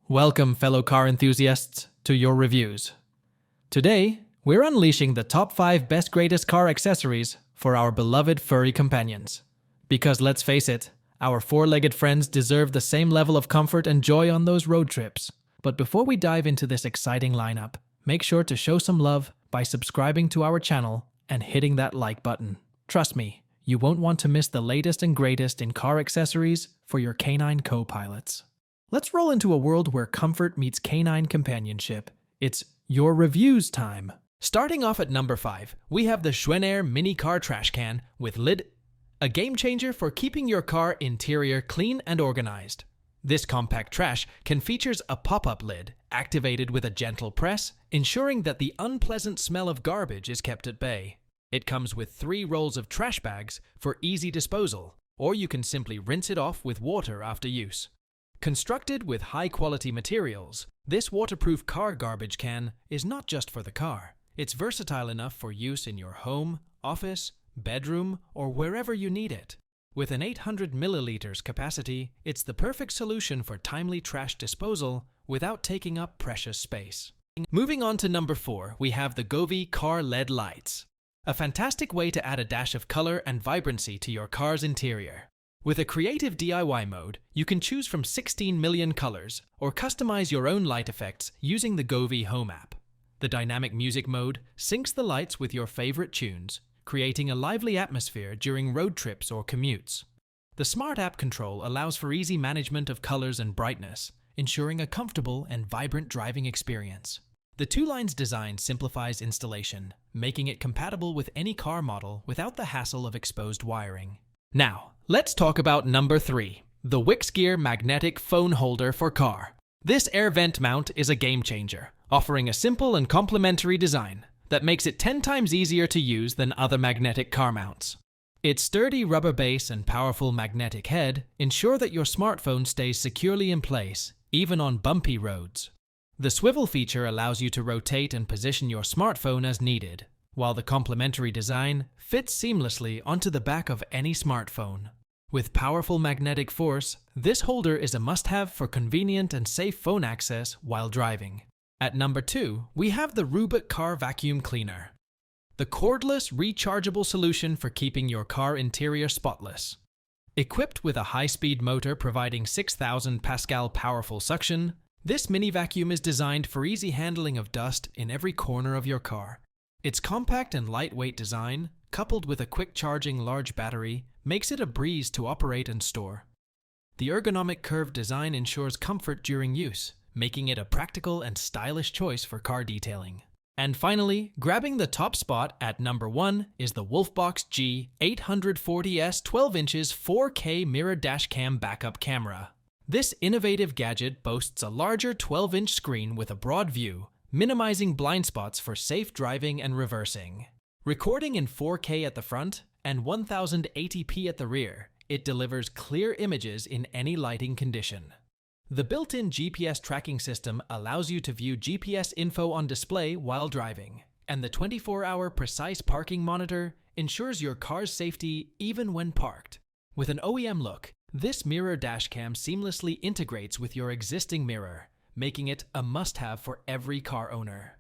Welcome, fellow car enthusiasts, to your reviews. Today, we're unleashing the top 5 best greatest car accessories for our beloved furry companions. Because let's face it, our four-legged friends deserve the same level of comfort and joy on those road trips. But before we dive into this exciting lineup, make sure to show some love by subscribing to our channel and hitting that like button. Trust me, you won't want to miss the latest and greatest in car accessories for your canine co-pilots. Let's roll into a world where comfort meets canine companionship. It's your reviews time. Starting off at number 5, we have the Xuenair mini car trash can with lid, a game changer for keeping your car interior clean and organized. This compact trash can features a pop-up lid activated with a gentle press, ensuring that the unpleasant smell of garbage is kept at bay. It comes with 3 rolls of trash bags for easy disposal, or you can simply rinse it off with water after use. Constructed with high-quality materials, this waterproof car garbage can is not just for the car. It's versatile enough for use in your home, office, bedroom, or wherever you need it. With an 800 milliliters capacity, it's the perfect solution for timely trash disposal without taking up precious space. Moving on to number 4, we have the Govee Car LED Lights. A fantastic way to add a dash of color and vibrancy to your car's interior. With a creative DIY mode, you can choose from 16 million colors or customize your own light effects using the Govee Home app. The dynamic music mode syncs the lights with your favorite tunes, creating a lively atmosphere during road trips or commutes. The Smart App control allows for easy management of colors and brightness, ensuring a comfortable and vibrant driving experience. The 2-lines design simplifies installation, making it compatible with any car model without the hassle of exposed wiring. Now, let's talk about number 3, the WixGear magnetic phone holder for car. This air vent mount is a game changer, offering a simple and complementary design that makes it 10 times easier to use than other magnetic car mounts. Its sturdy rubber base and powerful magnetic head ensure that your smartphone stays securely in place, even on bumpy roads. The swivel feature allows you to rotate and position your smartphone as needed, while the complementary design fits seamlessly onto the back of any smartphone. With powerful magnetic force, this holder is a must-have for convenient and safe phone access while driving. At number 2, we have the Rubot car vacuum cleaner. The cordless, rechargeable solution for keeping your car interior spotless. Equipped with a high-speed motor providing 6,000 Pascal powerful suction, this mini vacuum is designed for easy handling of dust in every corner of your car. Its compact and lightweight design, coupled with a quick-charging large battery, makes it a breeze to operate and store. The ergonomic curved design ensures comfort during use, making it a practical and stylish choice for car detailing. And finally, grabbing the top spot at number 1 is the Wolfbox G840S 12 inches 4K mirror dashcam backup camera. This innovative gadget boasts a larger 12-inch screen with a broad view, minimizing blind spots for safe driving and reversing. Recording in 4K at the front and 1080p at the rear, it delivers clear images in any lighting condition. The built-in GPS tracking system allows you to view GPS info on display while driving, and the 24-hour precise parking monitor ensures your car's safety even when parked. With an OEM look, this mirror dashcam seamlessly integrates with your existing mirror, making it a must-have for every car owner.